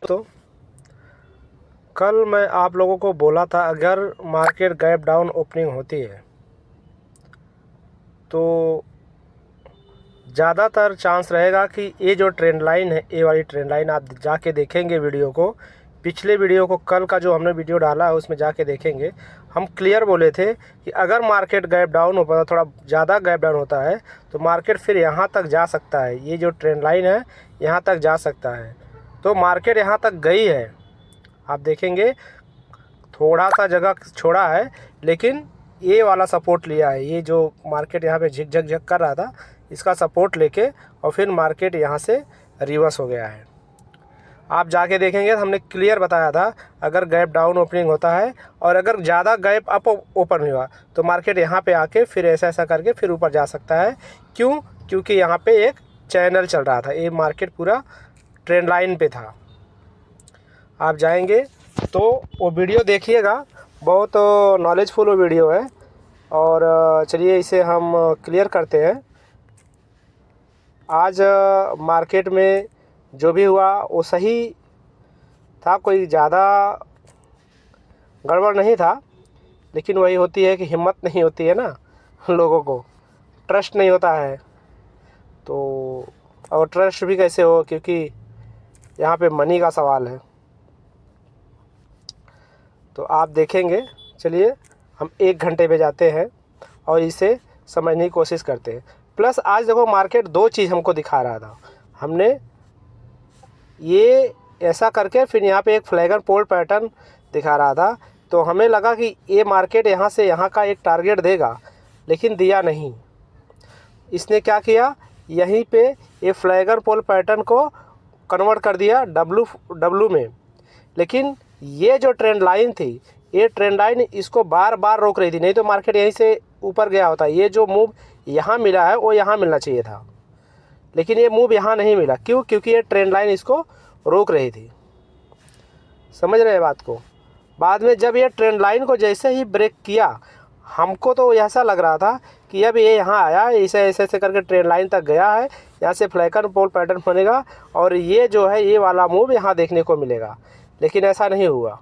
तो कल मैं आप लोगों को बोला था अगर मार्केट गैप डाउन ओपनिंग होती है तो ज़्यादातर चांस रहेगा कि ये जो ट्रेंड लाइन है, ये वाली ट्रेंड लाइन आप जाके देखेंगे वीडियो को, पिछले वीडियो को, कल का जो हमने वीडियो डाला है उसमें जाके देखेंगे। हम क्लियर बोले थे कि अगर मार्केट गैप डाउन होता, थोड़ा ज़्यादा गैप डाउन होता है तो मार्केट फिर यहाँ तक जा सकता है। ये जो ट्रेंड लाइन है यहाँ तक जा सकता है। तो मार्केट यहाँ तक गई है, आप देखेंगे थोड़ा सा जगह छोड़ा है लेकिन ये वाला सपोर्ट लिया है। ये जो मार्केट यहाँ पे झिक झक कर रहा था, इसका सपोर्ट लेके और फिर मार्केट यहाँ से रिवर्स हो गया है। आप जाके देखेंगे तो हमने क्लियर बताया था अगर गैप डाउन ओपनिंग होता है और अगर ज़्यादा गैप अप ओपन हुआ तो मार्केट यहाँ पे आके फिर ऐसा करके फिर ऊपर जा सकता है। क्यों? क्योंकि यहाँ पे एक चैनल चल रहा था, ये मार्केट पूरा ट्रेंड लाइन पे था। आप जाएंगे तो वो वीडियो देखिएगा, बहुत नॉलेजफुल वो वीडियो है। और चलिए इसे हम क्लियर करते हैं। आज मार्केट में जो भी हुआ वो सही था, कोई ज़्यादा गड़बड़ नहीं था। लेकिन वही होती है कि हिम्मत नहीं होती है ना, लोगों को ट्रस्ट नहीं होता है। तो और ट्रस्ट भी कैसे हो, क्योंकि यहाँ पे मनी का सवाल है। तो आप देखेंगे, चलिए हम 1 घंटे पे जाते हैं और इसे समझने की कोशिश करते हैं। प्लस आज देखो मार्केट 2 चीज़ हमको दिखा रहा था। हमने ये ऐसा करके फिर यहाँ पे एक फ्लैगर पोल पैटर्न दिखा रहा था, तो हमें लगा कि ये मार्केट यहाँ से यहाँ का एक टारगेट देगा, लेकिन दिया नहीं। इसने क्या किया, यहीं पे ये फ्लैगर पोल पैटर्न को कन्वर्ट कर दिया डब्लू में। लेकिन ये जो ट्रेंड लाइन थी, ये ट्रेंड लाइन इसको बार बार रोक रही थी, नहीं तो मार्केट यहीं से ऊपर गया होता। ये जो मूव यहाँ मिला है वो यहाँ मिलना चाहिए था, लेकिन ये मूव यहाँ नहीं मिला। क्यों? क्योंकि ये ट्रेंड लाइन इसको रोक रही थी। समझ रहे हैं बात को? बाद में जब ये ट्रेंड लाइन को जैसे ही ब्रेक किया, हमको तो ऐसा लग रहा था कि अब ये यहाँ आया, ऐसे ऐसे करके ट्रेंड लाइन तक गया है, यहाँ से फ्लैगर पोल पैटर्न बनेगा और ये जो है ये वाला मूव यहाँ देखने को मिलेगा। लेकिन ऐसा नहीं हुआ।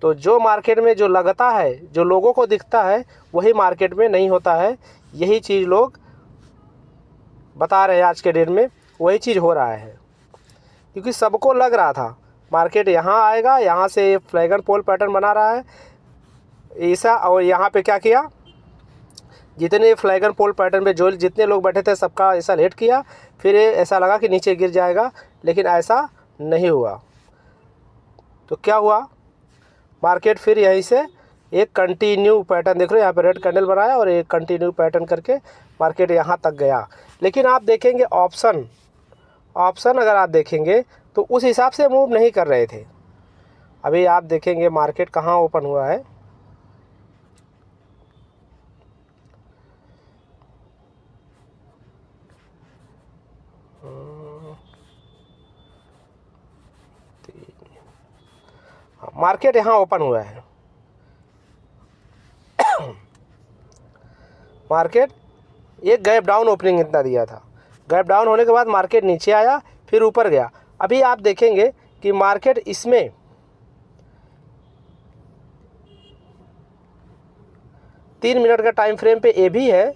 तो जो मार्केट में जो लगता है, जो लोगों को दिखता है, वही मार्केट में नहीं होता है। यही चीज़ लोग बता रहे हैं आज के डेट में, वही चीज़ हो रहा है। क्योंकि सबको लग रहा था मार्केट यहाँ आएगा, यहाँ से फ्लैगर पोल पैटर्न बना रहा है ऐसा। और यहाँ पे क्या किया, जितने फ्लैगर पोल पैटर्न पे जो जितने लोग बैठे थे सबका ऐसा लेट किया, फिर ऐसा लगा कि नीचे गिर जाएगा, लेकिन ऐसा नहीं हुआ। तो क्या हुआ, मार्केट फिर यहीं से एक कंटिन्यू पैटर्न, देख रहे हो यहाँ पे रेड कैंडल बनाया और एक कंटिन्यू पैटर्न करके मार्केट यहाँ तक गया। लेकिन आप देखेंगे ऑप्शन अगर आप देखेंगे तो उस हिसाब से मूव नहीं कर रहे थे। अभी आप देखेंगे मार्केट कहाँ ओपन हुआ है। मार्केट यहाँ ओपन हुआ है। मार्केट एक गैप डाउन ओपनिंग इतना दिया था, गैप डाउन होने के बाद मार्केट नीचे आया फिर ऊपर गया। अभी आप देखेंगे कि मार्केट इसमें 3 मिनट का टाइम फ्रेम पे ए भी है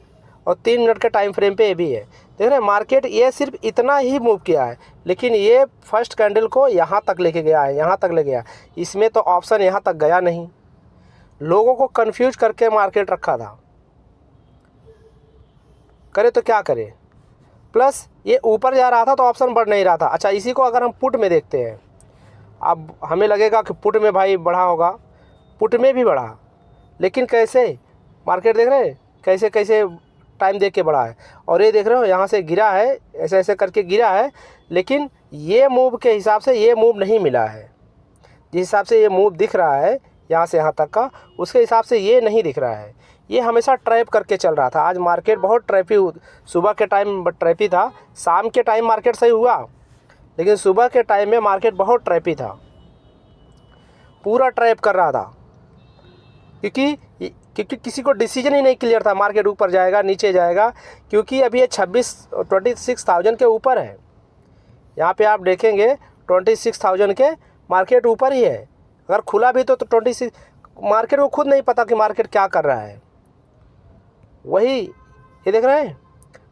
और 3 मिनट के टाइम फ्रेम पे ए भी है। देख रहे हैं मार्केट ये सिर्फ इतना ही मूव किया है, लेकिन ये फर्स्ट कैंडल को यहाँ तक लेके गया है, यहाँ तक ले गया। इसमें तो ऑप्शन यहाँ तक गया नहीं। लोगों को कंफ्यूज करके मार्केट रखा था, करे तो क्या करे। प्लस ये ऊपर जा रहा था तो ऑप्शन बढ़ नहीं रहा था। अच्छा, इसी को अगर हम पुट में देखते हैं, अब हमें लगेगा कि पुट में भाई बढ़ा होगा, पुट में भी बढ़ा, लेकिन कैसे, मार्केट देख रहे हैं कैसे कैसे टाइम देख के बढ़ा है। और ये देख रहे हो यहाँ से गिरा है, ऐसे ऐसे करके गिरा है, लेकिन ये मूव के हिसाब से ये मूव नहीं मिला है। जिस हिसाब से ये मूव दिख रहा है यहाँ से यहाँ तक का, उसके हिसाब से ये नहीं दिख रहा है। ये हमेशा ट्रैप करके चल रहा था। आज मार्केट बहुत ट्रैपी, सुबह के टाइम ट्रैपी था, शाम के टाइम मार्केट सही हुआ, लेकिन सुबह के टाइम में मार्केट बहुत ट्रैपी था, पूरा ट्रैप कर रहा था। क्योंकि किसी को डिसीजन ही नहीं क्लियर था मार्केट ऊपर जाएगा नीचे जाएगा, क्योंकि अभी ये 26,000 के ऊपर है। यहाँ पे आप देखेंगे 26,000 के मार्केट ऊपर ही है। अगर खुला भी तो 26 मार्केट को खुद नहीं पता कि मार्केट क्या कर रहा है। वही ये देख रहे हैं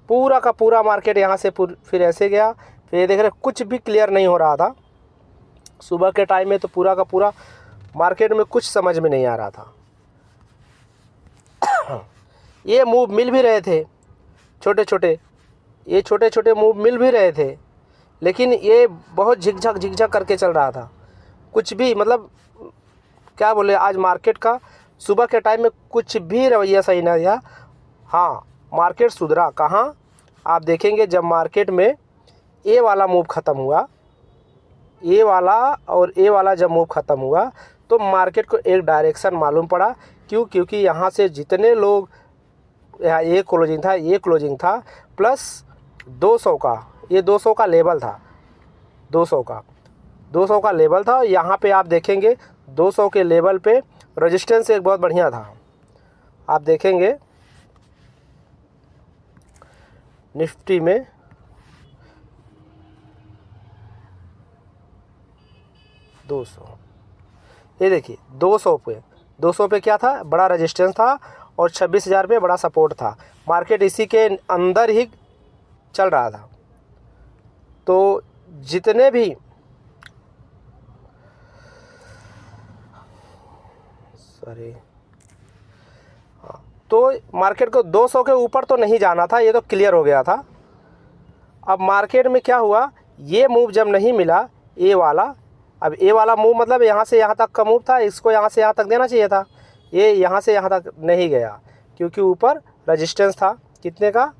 पूरा का पूरा मार्केट यहाँ से फिर ऐसे गया। फिर ये देख रहे हैं कुछ भी क्लियर नहीं हो रहा था। सुबह के टाइम में तो पूरा का पूरा मार्केट में कुछ समझ में नहीं आ रहा था। ये मूव मिल भी रहे थे छोटे छोटे, ये छोटे छोटे मूव मिल भी रहे थे, लेकिन ये बहुत झिकझक करके चल रहा था। कुछ भी मतलब क्या बोले, आज मार्केट का सुबह के टाइम में कुछ भी रवैया सही नहीं था। हाँ, मार्केट सुधरा कहाँ आप देखेंगे जब मार्केट में ए वाला मूव ख़त्म हुआ, ए वाला और ए वाला जब मूव ख़त्म हुआ तो मार्केट को एक डायरेक्शन मालूम पड़ा। क्यों? क्योंकि यहाँ से जितने लोग, यहाँ ये क्लोजिंग था प्लस 200 का, ये 200 का लेवल था, 200 का लेवल था। यहाँ पे आप देखेंगे 200 के लेवल पे रेजिस्टेंस एक बहुत बढ़िया था। आप देखेंगे निफ्टी में ये देखिए 200 पे क्या था, बड़ा रेजिस्टेंस था और 26,000 पे बड़ा सपोर्ट था। मार्केट इसी के अंदर ही चल रहा था। तो जितने भी तो मार्केट को 200 के ऊपर तो नहीं जाना था, ये तो क्लियर हो गया था। अब मार्केट में क्या हुआ, ये मूव जब नहीं मिला ए वाला, अब ए वाला मूव मतलब यहाँ से यहाँ तक का मूव था, इसको यहाँ से यहाँ तक देना चाहिए था। ये यहाँ से यहाँ तक नहीं गया क्योंकि ऊपर रेजिस्टेंस था कितने का,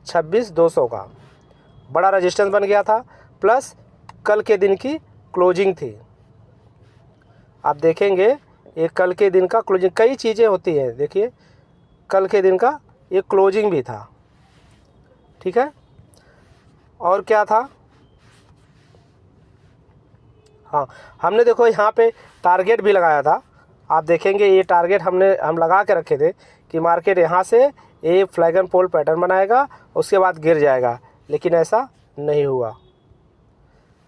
26,200 का बड़ा रेजिस्टेंस बन गया था। प्लस कल के दिन की क्लोजिंग थी। आप देखेंगे ये कल के दिन का क्लोजिंग, कई चीज़ें होती हैं। देखिए कल के दिन का ये क्लोजिंग भी था, ठीक है। और क्या था, हाँ हमने देखो यहाँ पे टारगेट भी लगाया था। आप देखेंगे ये टारगेट हम लगा के रखे थे कि मार्केट यहाँ से ये फ्लैग एंड पोल पैटर्न बनाएगा, उसके बाद गिर जाएगा, लेकिन ऐसा नहीं हुआ,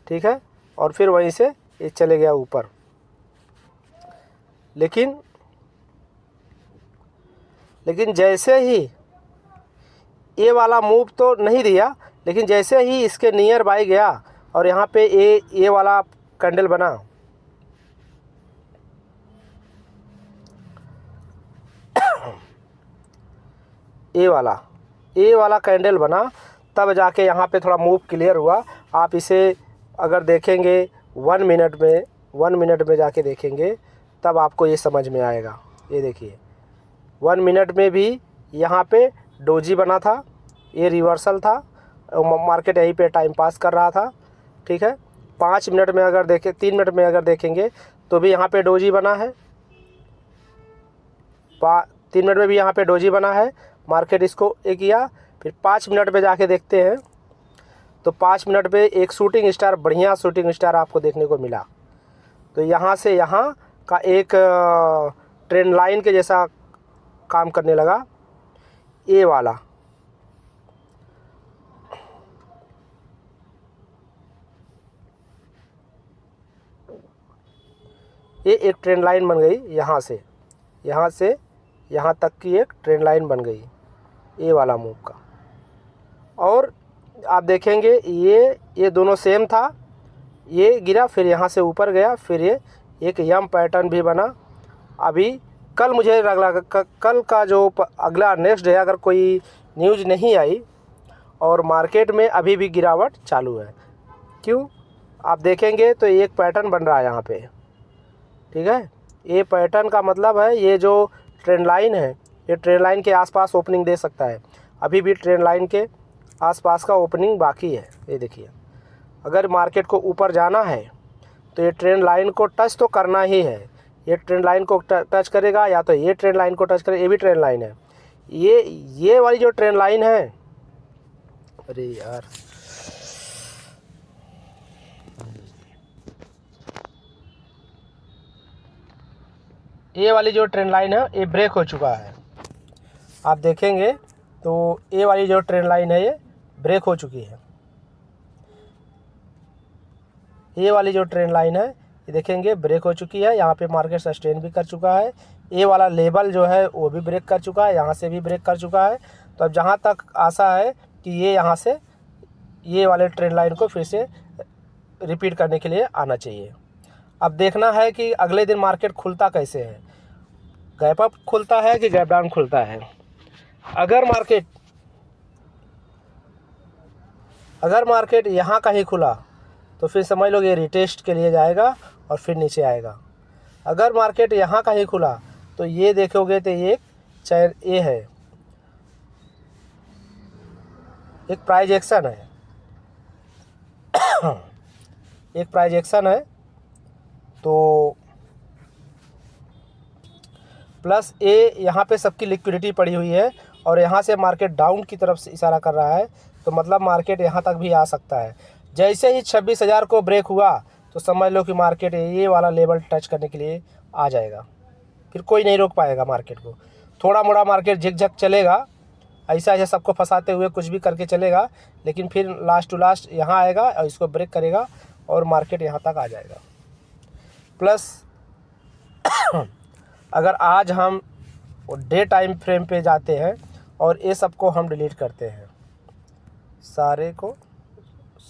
ठीक है। और फिर वहीं से ये चले गया ऊपर। लेकिन जैसे ही ये वाला मूव तो नहीं दिया, लेकिन जैसे ही इसके नियर बाय गया और यहाँ पे ये वाला कैंडल बना, ए वाला कैंडल बना, तब जाके यहाँ पे थोड़ा मूव क्लियर हुआ। आप इसे अगर देखेंगे 1 मिनट में जाके देखेंगे तब आपको ये समझ में आएगा। ये देखिए 1 मिनट में भी यहाँ पे डोजी बना था, ये रिवर्सल था, मार्केट यहीं पे टाइम पास कर रहा था, ठीक है। 5 मिनट में अगर देखें, 3 मिनट में अगर देखेंगे तो भी यहाँ पे डोजी बना है, 3 मिनट में भी यहाँ पे डोजी बना है। मार्केट इसको एक किया, फिर 5 मिनट पे जाके देखते हैं तो 5 मिनट पे एक शूटिंग स्टार, बढ़िया शूटिंग स्टार आपको देखने को मिला। तो यहाँ से यहाँ का एक ट्रेंड लाइन के जैसा काम करने लगा ये वाला। ये एक ट्रेंड लाइन बन गई, यहाँ से यहाँ तक की एक ट्रेंड लाइन बन गई ये वाला मूव का। और आप देखेंगे ये दोनों सेम था, ये गिरा फिर यहाँ से ऊपर गया, फिर ये एक यम पैटर्न भी बना। अभी कल मुझे लगा कल का जो अगला नेक्स्ट डे अगर कोई न्यूज़ नहीं आई और मार्केट में अभी भी गिरावट चालू है। क्यों? आप देखेंगे तो एक पैटर्न बन रहा है यहाँ पे, ठीक है। ये पैटर्न का मतलब है ये जो ट्रेंड लाइन है, ये ट्रेंड लाइन के आसपास ओपनिंग दे सकता है। अभी भी ट्रेंड लाइन के आसपास का ओपनिंग बाकी है। ये देखिए अगर मार्केट को ऊपर जाना है तो ये ट्रेंड लाइन को टच तो करना ही है। ये ट्रेंड लाइन को टच करेगा या तो ये ट्रेंड लाइन को टच करेगा, ये भी ट्रेंड लाइन है। ये वाली जो ट्रेंड लाइन है, अरे यार ये वाली जो ट्रेंड लाइन है ये ब्रेक हो चुका है। आप देखेंगे तो ये वाली जो ट्रेंड लाइन है ये ब्रेक हो चुकी है। ये वाली जो ट्रेंड लाइन है ये देखेंगे ब्रेक हो चुकी है, यहाँ पे मार्केट सस्टेन भी कर चुका है। ये वाला लेवल जो है वो भी ब्रेक कर चुका है, यहाँ से भी ब्रेक कर चुका है। तो अब जहाँ तक आशा है कि ये यहाँ से ये वाले ट्रेंड लाइन को फिर से रिपीट करने के लिए आना चाहिए। अब देखना है कि अगले दिन मार्केट खुलता कैसे है, गैप अप खुलता है कि गैप डाउन खुलता है। अगर मार्केट यहाँ कहीं खुला तो फिर समझ लो ये रिटेस्ट के लिए जाएगा और फिर नीचे आएगा। अगर मार्केट यहाँ कहीं खुला तो ये देखोगे तो ये ये है, एक प्राइस एक्शन है एक प्राइस एक्शन है। तो प्लस ए यहाँ पे सबकी लिक्विडिटी पड़ी हुई है और यहाँ से मार्केट डाउन की तरफ से इशारा कर रहा है, तो मतलब मार्केट यहाँ तक भी आ सकता है। जैसे ही 26,000 को ब्रेक हुआ तो समझ लो कि मार्केट ये वाला लेवल टच करने के लिए आ जाएगा, फिर कोई नहीं रोक पाएगा मार्केट को। थोड़ा मोड़ा मार्केट झिकझक चलेगा, ऐसा सबको फंसाते हुए कुछ भी करके चलेगा, लेकिन फिर लास्ट टू लास्ट यहाँ आएगा और इसको ब्रेक करेगा और मार्केट यहाँ तक आ जाएगा। प्लस अगर आज हम डे टाइम फ्रेम पे जाते हैं और ये सबको हम डिलीट करते हैं,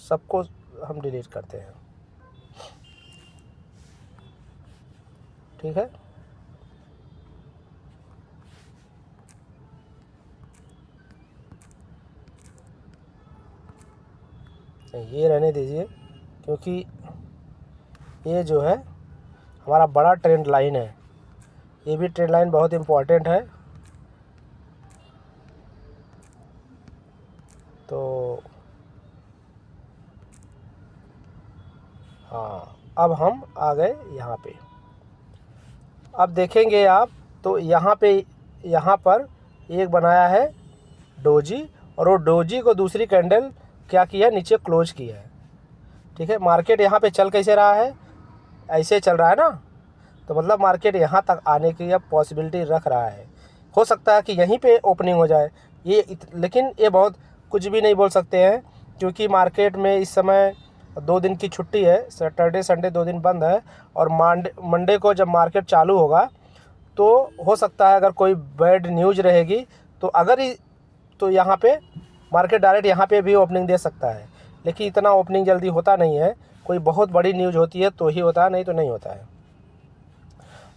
सबको हम डिलीट करते हैं, ठीक है। ये रहने दीजिए, क्योंकि ये जो है हमारा बड़ा ट्रेंड लाइन है, ये भी ट्रेंड लाइन बहुत इम्पोर्टेंट है। तो हाँ, अब हम आ गए यहाँ पे। अब देखेंगे आप तो यहाँ पर एक बनाया है डोजी, और वो डोजी को दूसरी कैंडल क्या किया, नीचे क्लोज किया है, ठीक है। मार्केट यहाँ पे चल कैसे रहा है, ऐसे चल रहा है ना, तो मतलब मार्केट यहाँ तक आने की अब पॉसिबिलिटी रख रहा है। हो सकता है कि यहीं पे ओपनिंग हो जाए लेकिन ये बहुत कुछ भी नहीं बोल सकते हैं, क्योंकि मार्केट में इस समय 2 दिन की छुट्टी है, सैटरडे संडे 2 दिन बंद है, और मंडे को जब मार्केट चालू होगा तो हो सकता है अगर कोई बैड न्यूज़ रहेगी तो यहाँ पे मार्केट डायरेक्ट यहाँ पे भी ओपनिंग दे सकता है, लेकिन इतना ओपनिंग जल्दी होता नहीं है। कोई बहुत बड़ी न्यूज़ होती है तो ही होता है, नहीं तो नहीं होता है।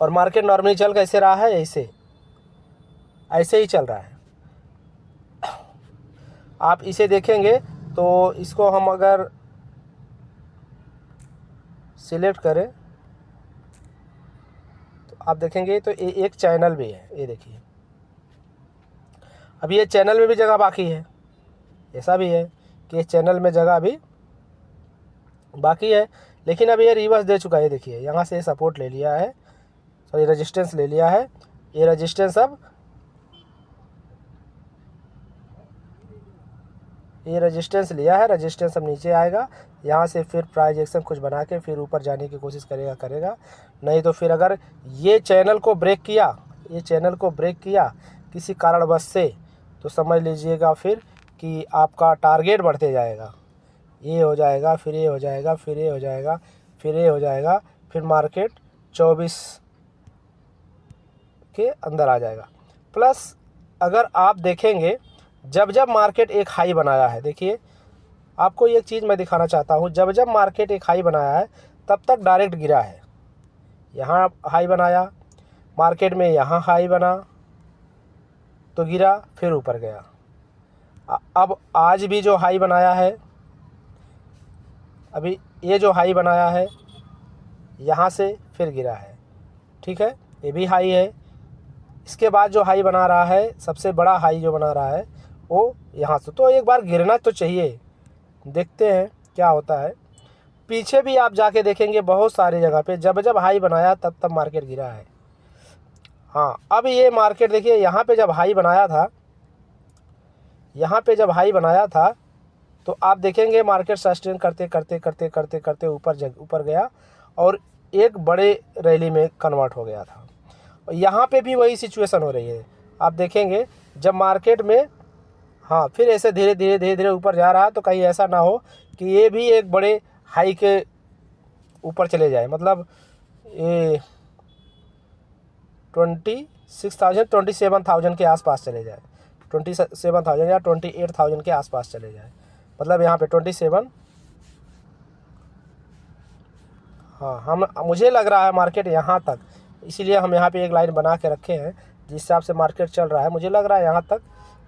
और मार्केट नॉर्मली चल कैसे रहा है, ऐसे ही चल रहा है। आप इसे देखेंगे तो इसको हम अगर सिलेक्ट करें तो आप देखेंगे तो एक चैनल भी है, ये देखिए। अभी ये चैनल में भी जगह बाकी है, ऐसा भी है कि इस चैनल में जगह अभी बाकी है, लेकिन अब ये रिवर्स दे चुका है। देखिए यहाँ से सपोर्ट ले लिया है, सॉरी रेजिस्टेंस ले लिया है। ये रेजिस्टेंस अब लिया है, रेजिस्टेंस अब नीचे आएगा। यहाँ से फिर प्राइस एक्शन कुछ बना के फिर ऊपर जाने की कोशिश करेगा, नहीं तो फिर अगर ये चैनल को ब्रेक किया किसी कारणवश से, तो समझ लीजिएगा फिर कि आपका टारगेट बढ़ते जाएगा। ये हो जाएगा, फिर ये हो जाएगा, फिर ये हो जाएगा, फिर ये हो जाएगा, फिर मार्केट 24 के अंदर आ जाएगा। प्लस अगर आप देखेंगे जब मार्केट एक हाई बनाया है, देखिए आपको एक चीज़ मैं दिखाना चाहता हूँ, जब मार्केट एक हाई बनाया है तब तक डायरेक्ट गिरा है। यहाँ हाई बनाया, मार्केट में यहाँ हाई बना तो गिरा, फिर ऊपर गया। अब आज भी जो हाई बनाया है, अभी ये जो हाई बनाया है यहाँ से फिर गिरा है, ठीक है, ये भी हाई है। इसके बाद जो हाई बना रहा है, सबसे बड़ा हाई जो बना रहा है वो यहाँ से, तो एक बार गिरना तो चाहिए। देखते हैं क्या होता है। पीछे भी आप जाके देखेंगे बहुत सारी जगह पे जब हाई बनाया तब मार्केट गिरा है। हाँ, अब ये मार्केट देखिए यहाँ पे जब हाई बनाया था तो आप देखेंगे मार्केट सस्टेन करते ऊपर गया और एक बड़े रैली में कन्वर्ट हो गया था। और यहाँ पे भी वही सिचुएशन हो रही है। आप देखेंगे जब मार्केट में हाँ फिर ऐसे धीरे धीरे ऊपर जा रहा है, तो कहीं ऐसा ना हो कि ये भी एक बड़े हाई के ऊपर चले जाए, मतलब ये 27,000 के आसपास चले जाए, 27,000 या 28,000 के आसपास चले जाए, मतलब यहाँ पे 27। हाँ, मुझे लग रहा है मार्केट यहाँ तक, इसीलिए हम यहाँ पे एक लाइन बना के रखे हैं। जिस हिसाब से मार्केट चल रहा है मुझे लग रहा है यहाँ तक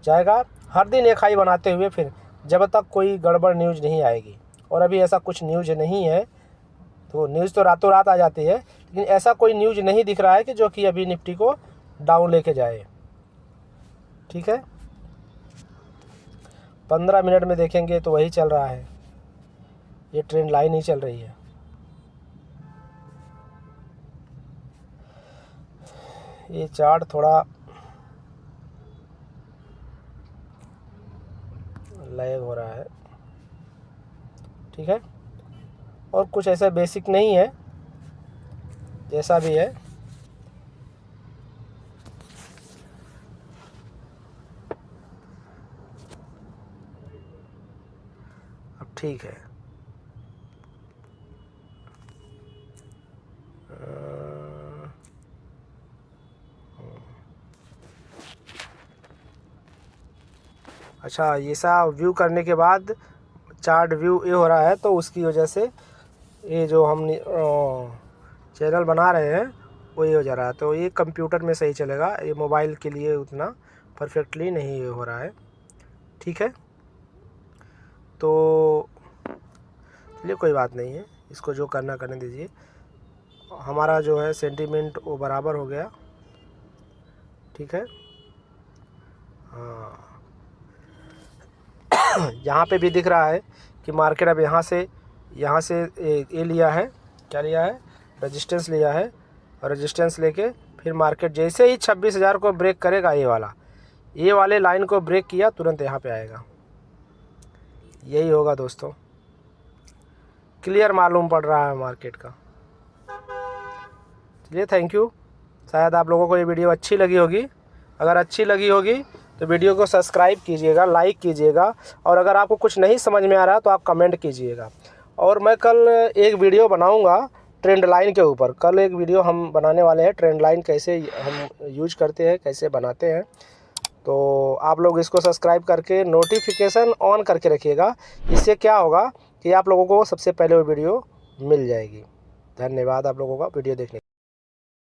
जाएगा, हर दिन एक हाई बनाते हुए, फिर जब तक कोई गड़बड़ न्यूज़ नहीं आएगी। और अभी ऐसा कुछ न्यूज़ नहीं है, तो न्यूज़ तो रातों रात आ जाती है, लेकिन ऐसा कोई न्यूज़ नहीं दिख रहा है कि जो कि अभी निफ्टी को डाउन लेके जाए। ठीक है, 15 मिनट में देखेंगे तो वही चल रहा है, ये ट्रेंड लाइन ही चल रही है। ये चार्ट थोड़ा लैग हो रहा है। ठीक है, और कुछ ऐसा बेसिक नहीं है, जैसा भी है। अब ठीक है, अच्छा, ये सा व्यू करने के बाद चार्ट व्यू ये हो रहा है, तो उसकी वजह से ये जो हम चैनल बना रहे हैं वो ये हो जा रहा है। तो ये कंप्यूटर में सही चलेगा, ये मोबाइल के लिए उतना परफेक्टली नहीं हो रहा है। ठीक है, तो चलिए कोई बात नहीं है, इसको जो करना करने दीजिए। हमारा जो है सेंटीमेंट वो बराबर हो गया। ठीक है, हाँ, यहाँ पे भी दिख रहा है कि मार्केट अब यहाँ से ये लिया है, क्या लिया है, रेजिस्टेंस लिया है, और रेजिस्टेंस लेके फिर मार्केट जैसे ही 26,000 को ब्रेक करेगा, ये वाले लाइन को ब्रेक किया, तुरंत यहाँ पे आएगा। यही होगा दोस्तों, क्लियर मालूम पड़ रहा है मार्केट का। चलिए, थैंक यू। शायद आप लोगों को ये वीडियो अच्छी लगी होगी। अगर अच्छी लगी होगी तो वीडियो को सब्सक्राइब कीजिएगा, लाइक कीजिएगा, और अगर आपको कुछ नहीं समझ में आ रहा तो आप कमेंट कीजिएगा। और मैं कल एक वीडियो बनाऊंगा ट्रेंड लाइन के ऊपर। कल एक वीडियो हम बनाने वाले हैं, ट्रेंड लाइन कैसे हम यूज करते हैं, कैसे बनाते हैं। तो आप लोग इसको सब्सक्राइब करके नोटिफिकेशन ऑन करके रखिएगा। इससे क्या होगा कि आप लोगों को सबसे पहले वो वीडियो मिल जाएगी। धन्यवाद आप लोगों का वीडियो देखने।